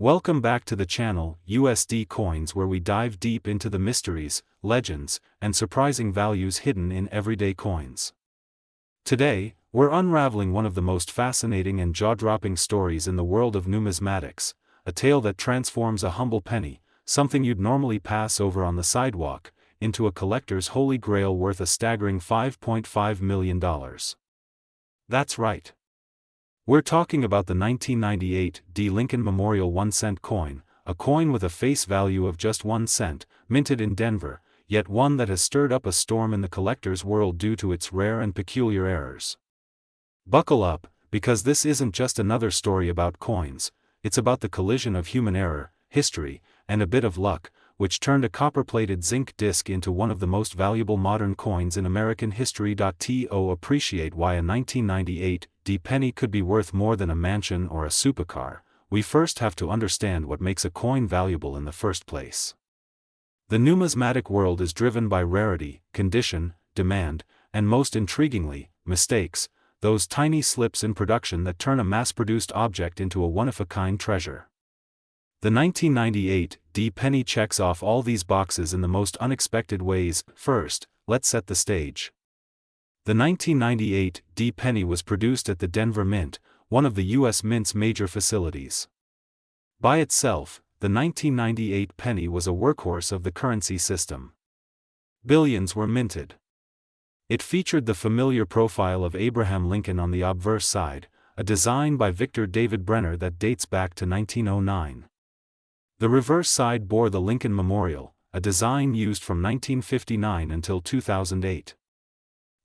Welcome back to the channel, USD Coins, where we dive deep into the mysteries, legends, and surprising values hidden in everyday coins. Today, we're unraveling one of the most fascinating and jaw-dropping stories in the world of numismatics, a tale that transforms a humble penny, something you'd normally pass over on the sidewalk, into a collector's holy grail worth a staggering $5.5 million. That's right. We're talking about the 1998 D. Lincoln Memorial 1-cent coin, a coin with a face value of just 1 cent, minted in Denver, yet one that has stirred up a storm in the collector's world due to its rare and peculiar errors. Buckle up, because this isn't just another story about coins, it's about the collision of human error, history, and a bit of luck, which turned a copper-plated zinc disc into one of the most valuable modern coins in American history. To appreciate why a 1998 D penny could be worth more than a mansion or a supercar, we first have to understand what makes a coin valuable in the first place. The numismatic world is driven by rarity, condition, demand, and most intriguingly, mistakes, those tiny slips in production that turn a mass-produced object into a one-of-a-kind treasure. The 1998 D penny checks off all these boxes in the most unexpected ways. First, let's set the stage. The 1998 D penny was produced at the Denver Mint, one of the U.S. Mint's major facilities. By itself, the 1998 penny was a workhorse of the currency system. Billions were minted. It featured the familiar profile of Abraham Lincoln on the obverse side, a design by Victor David Brenner that dates back to 1909. The reverse side bore the Lincoln Memorial, a design used from 1959 until 2008.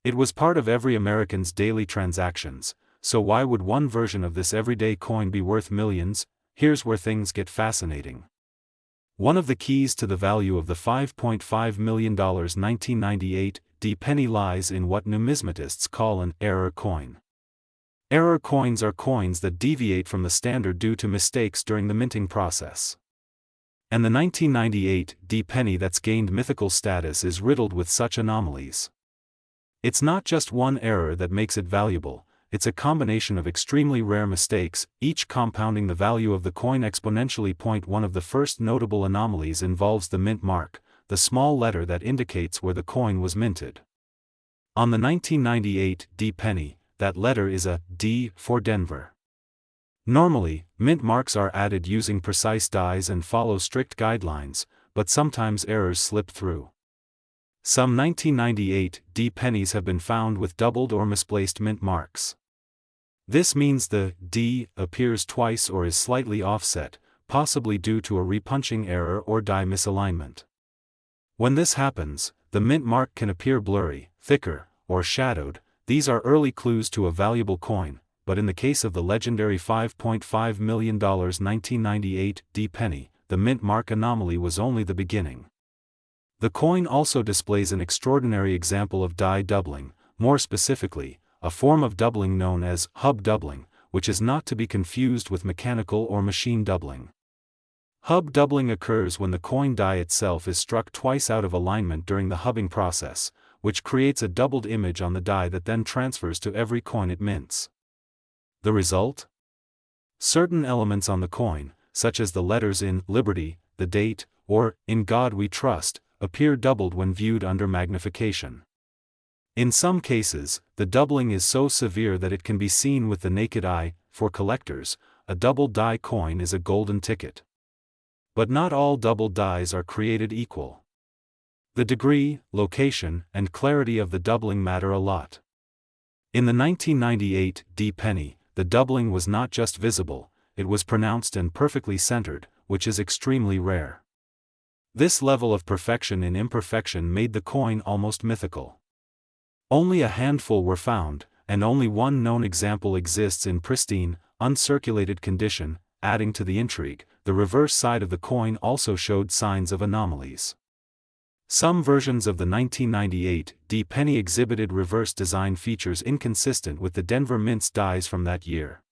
It was part of every American's daily transactions, so why would one version of this everyday coin be worth millions? Here's where things get fascinating. One of the keys to the value of the $5.5 million 1998 D penny lies in what numismatists call an error coin. Error coins are coins that deviate from the standard due to mistakes during the minting process. And the 1998 D penny that's gained mythical status is riddled with such anomalies. It's not just one error that makes it valuable, it's a combination of extremely rare mistakes, each compounding the value of the coin exponentially. One of the first notable anomalies involves the mint mark, the small letter that indicates where the coin was minted. On the 1998 D penny, that letter is a D for Denver. Normally, mint marks are added using precise dies and follow strict guidelines, but sometimes errors slip through. Some 1998 D pennies have been found with doubled or misplaced mint marks. This means the D appears twice or is slightly offset, possibly due to a repunching error or die misalignment. When this happens, the mint mark can appear blurry, thicker, or shadowed. These are early clues to a valuable coin, but in the case of the legendary $5.5 million 1998 D penny, the mint mark anomaly was only the beginning. The coin also displays an extraordinary example of die doubling, more specifically, a form of doubling known as hub doubling, which is not to be confused with mechanical or machine doubling. Hub doubling occurs when the coin die itself is struck twice out of alignment during the hubbing process, which creates a doubled image on the die that then transfers to every coin it mints. The result? Certain elements on the coin, such as the letters in Liberty, the date, or In God We Trust, appear doubled when viewed under magnification. In some cases, the doubling is so severe that it can be seen with the naked eye. For collectors, a double die coin is a golden ticket. But not all double dies are created equal. The degree, location, and clarity of the doubling matter a lot. In the 1998 D penny, the doubling was not just visible, it was pronounced and perfectly centered, which is extremely rare. This level of perfection in imperfection made the coin almost mythical. Only a handful were found, and only one known example exists in pristine, uncirculated condition. Adding to the intrigue, the reverse side of the coin also showed signs of anomalies. Some versions of the 1998 D penny exhibited reverse design features inconsistent with the Denver Mint's dies from that year.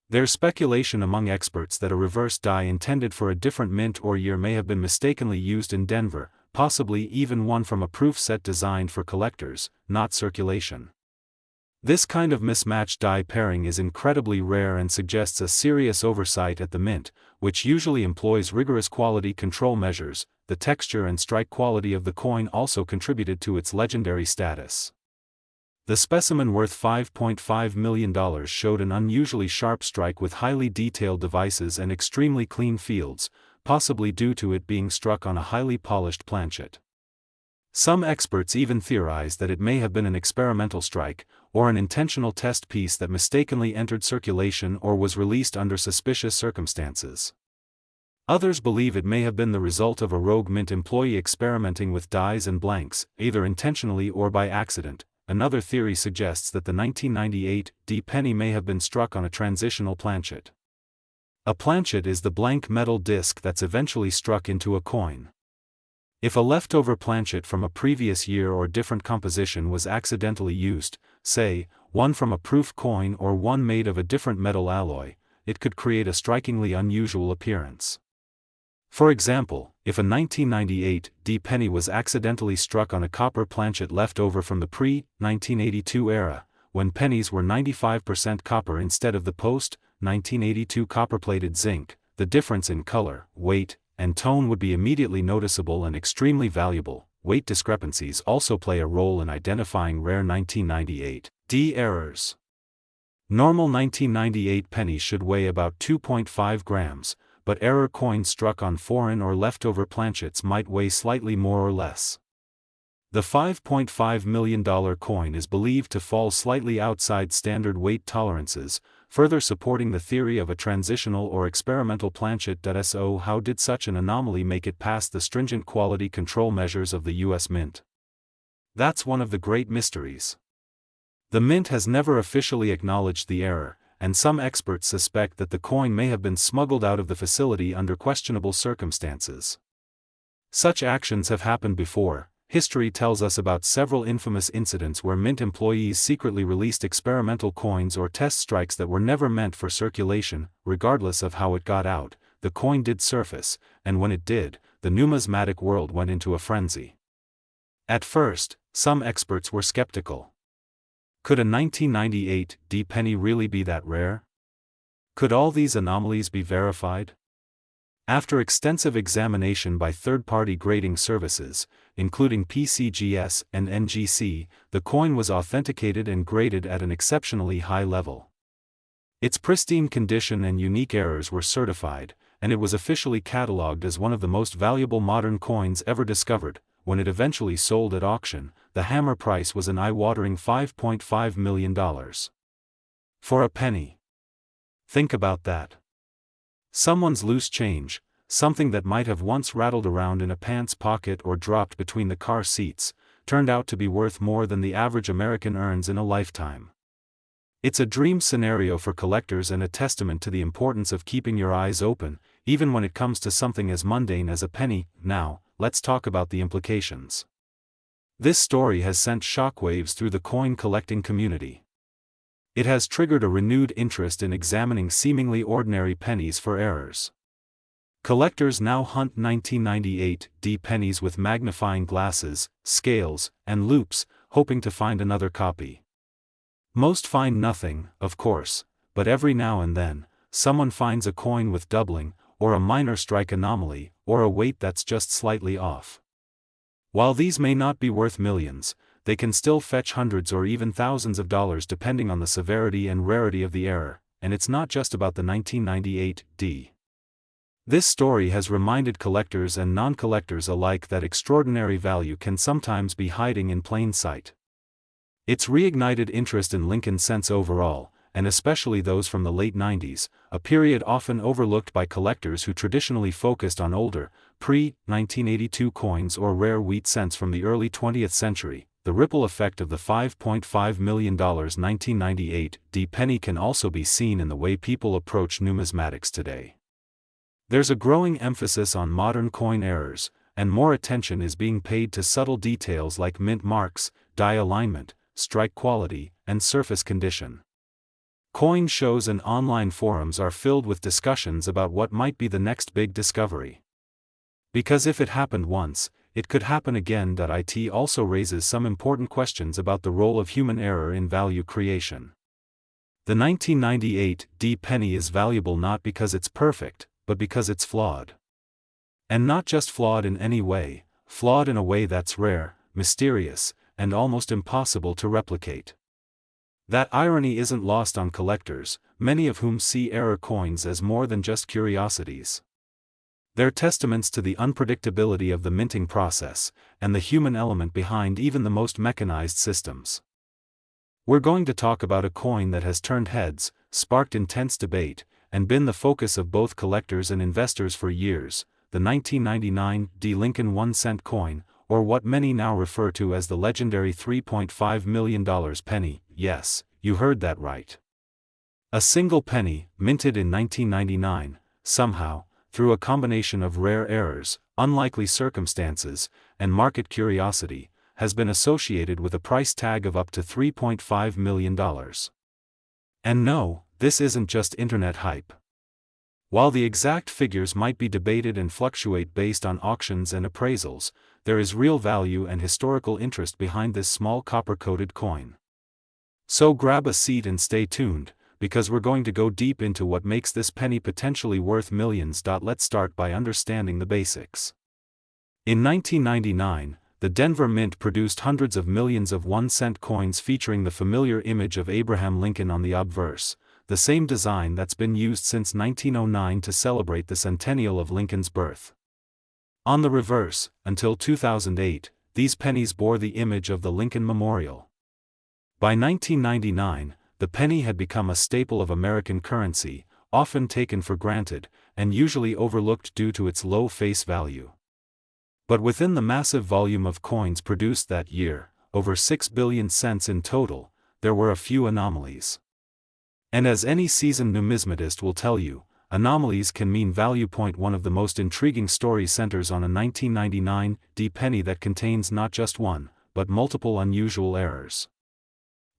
There's speculation among experts that a reverse die intended for a different mint or year may have been mistakenly used in Denver, possibly even one from a proof set designed for collectors, not circulation. This kind of mismatched die pairing is incredibly rare and suggests a serious oversight at the mint, which usually employs rigorous quality control measures. The texture and strike quality of the coin also contributed to its legendary status. The specimen worth $5.5 million showed an unusually sharp strike with highly detailed devices and extremely clean fields, possibly due to it being struck on a highly polished planchet. Some experts even theorize that it may have been an experimental strike, or an intentional test piece that mistakenly entered circulation or was released under suspicious circumstances. Others believe it may have been the result of a rogue mint employee experimenting with dies and blanks, either intentionally or by accident. Another theory suggests that the 1998 D penny may have been struck on a transitional planchet. A planchet is the blank metal disc that's eventually struck into a coin. If a leftover planchet from a previous year or different composition was accidentally used, say, one from a proof coin or one made of a different metal alloy, it could create a strikingly unusual appearance. For example, if a 1998 D penny was accidentally struck on a copper planchet left over from the pre-1982 era, when pennies were 95% copper instead of the post-1982 copper-plated zinc, the difference in color, weight, and tone would be immediately noticeable and extremely valuable. Weight discrepancies also play a role in identifying rare 1998 D errors. Normal 1998 pennies should weigh about 2.5 grams, but error coins struck on foreign or leftover planchets might weigh slightly more or less. The $5.5 million coin is believed to fall slightly outside standard weight tolerances, further supporting the theory of a transitional or experimental planchet. So how did such an anomaly make it past the stringent quality control measures of the US Mint? That's one of the great mysteries. The Mint has never officially acknowledged the error, and some experts suspect that the coin may have been smuggled out of the facility under questionable circumstances. Such actions have happened before. History tells us about several infamous incidents where Mint employees secretly released experimental coins or test strikes that were never meant for circulation. Regardless of how it got out, the coin did surface, and when it did, the numismatic world went into a frenzy. At first, some experts were skeptical. Could a 1998 D penny really be that rare? Could all these anomalies be verified? After extensive examination by third-party grading services, including PCGS and NGC, the coin was authenticated and graded at an exceptionally high level. Its pristine condition and unique errors were certified, and it was officially catalogued as one of the most valuable modern coins ever discovered. When it eventually sold at auction, the hammer price was an eye-watering $5.5 million. For a penny. Think about that. Someone's loose change, something that might have once rattled around in a pants pocket or dropped between the car seats, turned out to be worth more than the average American earns in a lifetime. It's a dream scenario for collectors and a testament to the importance of keeping your eyes open, even when it comes to something as mundane as a penny. Now, let's talk about the implications. This story has sent shockwaves through the coin collecting community. It has triggered a renewed interest in examining seemingly ordinary pennies for errors. Collectors now hunt 1998 D pennies with magnifying glasses, scales, and loupes, hoping to find another copy. Most find nothing, of course, but every now and then, someone finds a coin with doubling, or a minor strike anomaly, or a weight that's just slightly off. While these may not be worth millions, they can still fetch hundreds or even thousands of dollars depending on the severity and rarity of the error, and it's not just about the 1998 D. This story has reminded collectors and non-collectors alike that extraordinary value can sometimes be hiding in plain sight. It's reignited interest in Lincoln cents overall, and especially those from the late 90s, a period often overlooked by collectors who traditionally focused on older, pre-1982 coins or rare wheat cents from the early 20th century. The ripple effect of the $5.5 million 1998 D penny can also be seen in the way people approach numismatics today. There's a growing emphasis on modern coin errors, and more attention is being paid to subtle details like mint marks, die alignment, strike quality, and surface condition. Coin shows and online forums are filled with discussions about what might be the next big discovery. Because if it happened once, it could happen again. It also raises some important questions about the role of human error in value creation. The 1998 D penny is valuable not because it's perfect, but because it's flawed. And not just flawed in any way, flawed in a way that's rare, mysterious, and almost impossible to replicate. That irony isn't lost on collectors, many of whom see error coins as more than just curiosities. They're testaments to the unpredictability of the minting process, and the human element behind even the most mechanized systems. We're going to talk about a coin that has turned heads, sparked intense debate, and been the focus of both collectors and investors for years, the 1999 D Lincoln 1-cent coin, or what many now refer to as the legendary $3.5 million penny. Yes, you heard that right. A single penny, minted in 1999, somehow, through a combination of rare errors, unlikely circumstances, and market curiosity, has been associated with a price tag of up to $3.5 million. And no, this isn't just internet hype. While the exact figures might be debated and fluctuate based on auctions and appraisals, there is real value and historical interest behind this small copper-coated coin. So grab a seat and stay tuned, because we're going to go deep into what makes this penny potentially worth millions. Let's start by understanding the basics. In 1999, the Denver Mint produced hundreds of millions of 1-cent coins featuring the familiar image of Abraham Lincoln on the obverse, the same design that's been used since 1909 to celebrate the centennial of Lincoln's birth. On the reverse, until 2008, these pennies bore the image of the Lincoln Memorial. By 1999, the penny had become a staple of American currency, often taken for granted, and usually overlooked due to its low face value. But within the massive volume of coins produced that year, over 6 billion cents in total, there were a few anomalies. And as any seasoned numismatist will tell you, anomalies can mean value. One of the most intriguing stories centers on a 1999 D penny that contains not just one, but multiple unusual errors.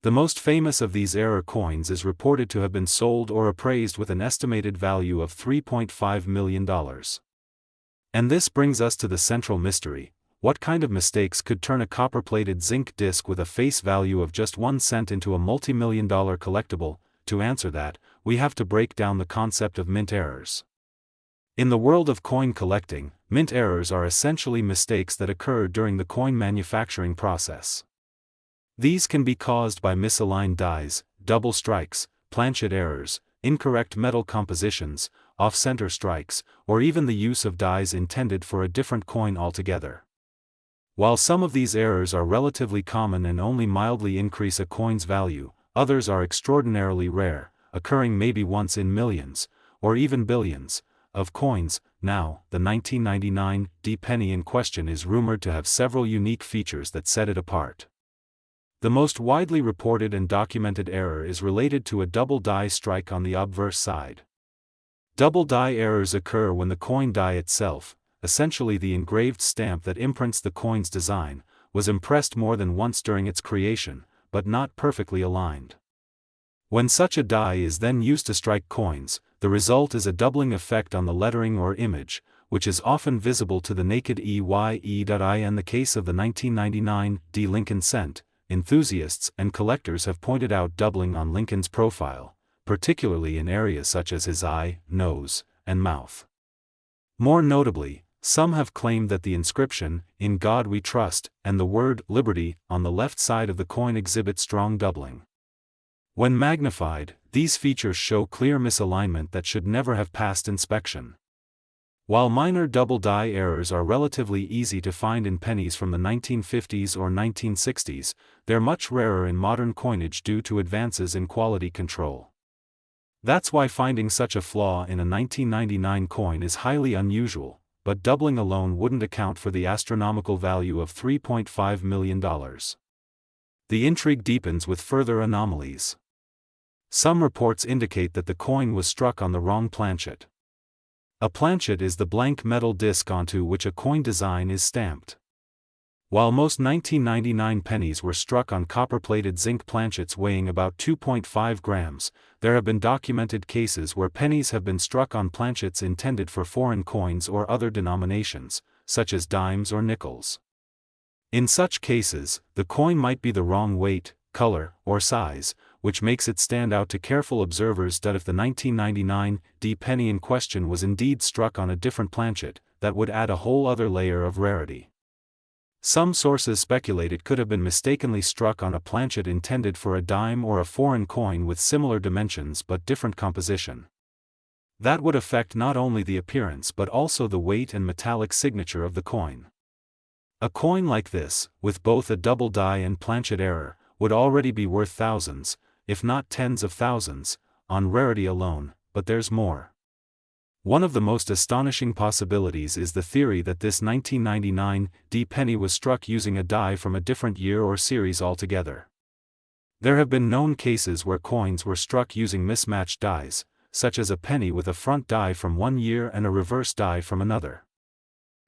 The most famous of these error coins is reported to have been sold or appraised with an estimated value of $3.5 million. And this brings us to the central mystery: what kind of mistakes could turn a copper-plated zinc disc with a face value of just 1 cent into a multi-million-dollar collectible? To answer that, we have to break down the concept of mint errors. In the world of coin collecting, mint errors are essentially mistakes that occur during the coin manufacturing process. These can be caused by misaligned dies, double strikes, planchet errors, incorrect metal compositions, off-center strikes, or even the use of dies intended for a different coin altogether. While some of these errors are relatively common and only mildly increase a coin's value, others are extraordinarily rare, occurring maybe once in millions, or even billions, of coins. Now, the 1999 D penny in question is rumored to have several unique features that set it apart. The most widely reported and documented error is related to a double die strike on the obverse side. Double die errors occur when the coin die itself, essentially the engraved stamp that imprints the coin's design, was impressed more than once during its creation, but not perfectly aligned. When such a die is then used to strike coins, the result is a doubling effect on the lettering or image, which is often visible to the naked eye. In the case of the 1999 D Lincoln cent, enthusiasts and collectors have pointed out doubling on Lincoln's profile, particularly in areas such as his eye, nose, and mouth. More notably, some have claimed that the inscription, "In God We Trust," and the word "Liberty" on the left side of the coin exhibit strong doubling. When magnified, these features show clear misalignment that should never have passed inspection. While minor double die errors are relatively easy to find in pennies from the 1950s or 1960s, they're much rarer in modern coinage due to advances in quality control. That's why finding such a flaw in a 1999 coin is highly unusual, but doubling alone wouldn't account for the astronomical value of $3.5 million. The intrigue deepens with further anomalies. Some reports indicate that the coin was struck on the wrong planchet. A planchet is the blank metal disc onto which a coin design is stamped. While most 1999 pennies were struck on copper-plated zinc planchets weighing about 2.5 grams, there have been documented cases where pennies have been struck on planchets intended for foreign coins or other denominations, such as dimes or nickels. In such cases, the coin might be the wrong weight, color, or size, which makes it stand out to careful observers that if the 1999 D penny in question was indeed struck on a different planchet, that would add a whole other layer of rarity. Some sources speculate it could have been mistakenly struck on a planchet intended for a dime or a foreign coin with similar dimensions but different composition. That would affect not only the appearance but also the weight and metallic signature of the coin. A coin like this, with both a double die and planchet error, would already be worth thousands, if not tens of thousands, on rarity alone, but there's more. One of the most astonishing possibilities is the theory that this 1999 D penny was struck using a die from a different year or series altogether. There have been known cases where coins were struck using mismatched dies, such as a penny with a front die from one year and a reverse die from another.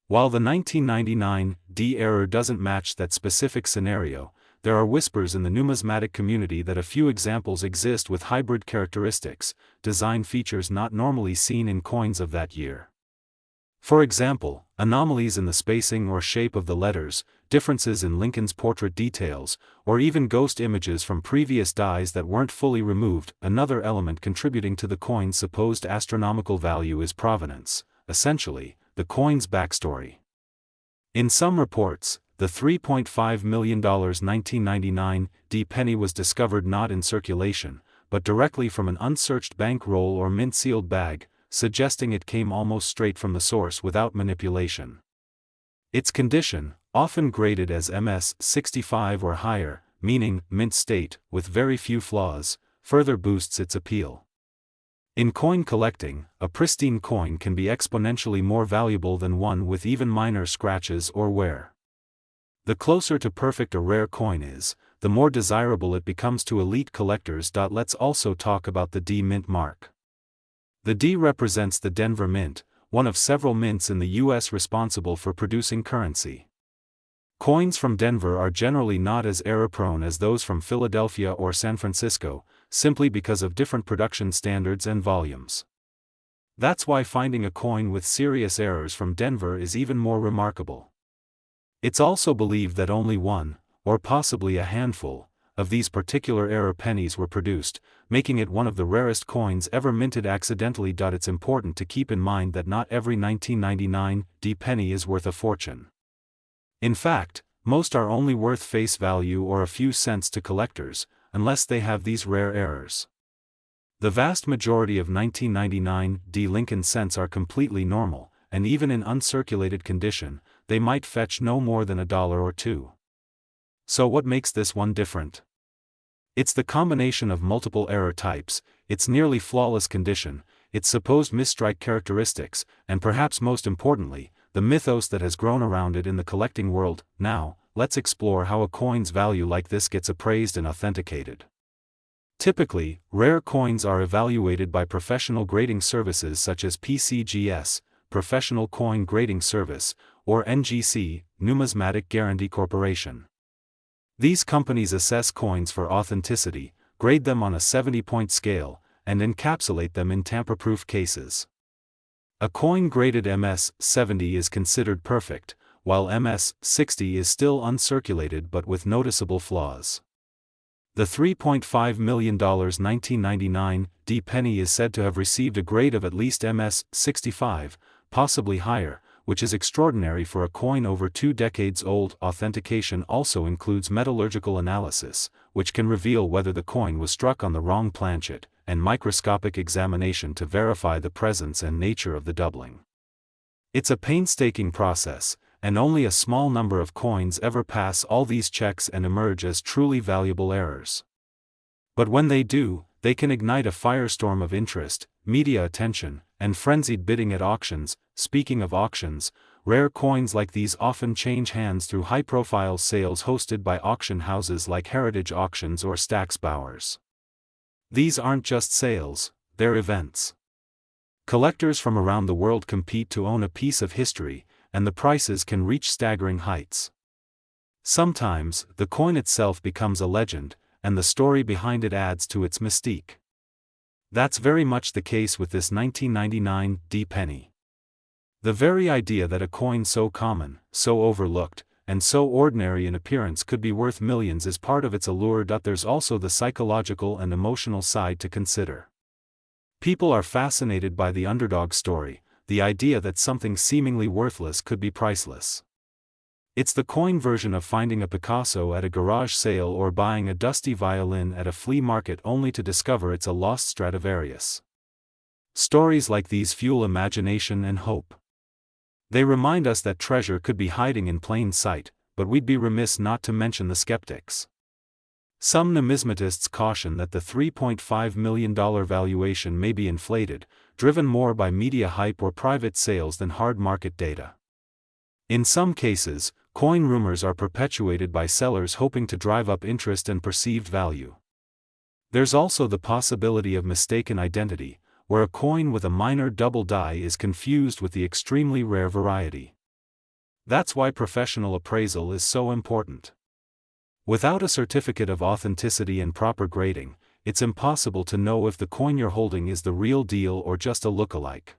While the 1999 D error doesn't match that specific scenario, there are whispers in the numismatic community that a few examples exist with hybrid characteristics, design features not normally seen in coins of that year. For example, anomalies in the spacing or shape of the letters, differences in Lincoln's portrait details, or even ghost images from previous dies that weren't fully removed. Another element contributing to the coin's supposed astronomical value is provenance, essentially, the coin's backstory. In some reports, the $3.5 million 1999 D penny was discovered not in circulation, but directly from an unsearched bank roll or mint-sealed bag, suggesting it came almost straight from the source without manipulation. Its condition, often graded as MS-65 or higher, meaning mint state, with very few flaws, further boosts its appeal. In coin collecting, a pristine coin can be exponentially more valuable than one with even minor scratches or wear. The closer to perfect a rare coin is, the more desirable it becomes to elite collectors. Let's also talk about the D mint mark. The D represents the Denver Mint, one of several mints in the U.S. responsible for producing currency. Coins from Denver are generally not as error-prone as those from Philadelphia or San Francisco, simply because of different production standards and volumes. That's why finding a coin with serious errors from Denver is even more remarkable. It's also believed that only one, or possibly a handful, of these particular error pennies were produced, making it one of the rarest coins ever minted accidentally. It's important to keep in mind that not every 1999 D penny is worth a fortune. In fact, most are only worth face value or a few cents to collectors, unless they have these rare errors. The vast majority of 1999 D Lincoln cents are completely normal, and even in uncirculated condition, they might fetch no more than $1 or $2. So what makes this one different? It's the combination of multiple error types, its nearly flawless condition, its supposed misstrike characteristics, and perhaps most importantly, the mythos that has grown around it in the collecting world. Now, let's explore how a coin's value like this gets appraised and authenticated. Typically, rare coins are evaluated by professional grading services such as PCGS, Professional Coin Grading Service, or NGC, Numismatic Guarantee Corporation. These companies assess coins for authenticity, grade them on a 70-point scale, and encapsulate them in tamper-proof cases. A coin graded MS-70 is considered perfect, while MS-60 is still uncirculated but with noticeable flaws. The $3.5 million 1999 D penny is said to have received a grade of at least MS-65, possibly higher, which is extraordinary for a coin over 2 decades old. Authentication also includes metallurgical analysis, which can reveal whether the coin was struck on the wrong planchet, and microscopic examination to verify the presence and nature of the doubling. It's a painstaking process, and only a small number of coins ever pass all these checks and emerge as truly valuable errors. But when they do, they can ignite a firestorm of interest, media attention, and frenzied bidding at auctions. Speaking of auctions, rare coins like these often change hands through high-profile sales hosted by auction houses like Heritage Auctions or Stack's Bowers. These aren't just sales, they're events. Collectors from around the world compete to own a piece of history, and the prices can reach staggering heights. Sometimes, the coin itself becomes a legend, and the story behind it adds to its mystique. That's very much the case with this 1999 D penny. The very idea that a coin so common, so overlooked, and so ordinary in appearance could be worth millions is part of its allure. There's also the psychological and emotional side to consider. People are fascinated by the underdog story, the idea that something seemingly worthless could be priceless. It's the coin version of finding a Picasso at a garage sale or buying a dusty violin at a flea market only to discover it's a lost Stradivarius. Stories like these fuel imagination and hope. They remind us that treasure could be hiding in plain sight, but we'd be remiss not to mention the skeptics. Some numismatists caution that the $3.5 million valuation may be inflated, driven more by media hype or private sales than hard market data. In some cases, coin rumors are perpetuated by sellers hoping to drive up interest and perceived value. There's also the possibility of mistaken identity, where a coin with a minor double die is confused with the extremely rare variety. That's why professional appraisal is so important. Without a certificate of authenticity and proper grading, it's impossible to know if the coin you're holding is the real deal or just a look-alike.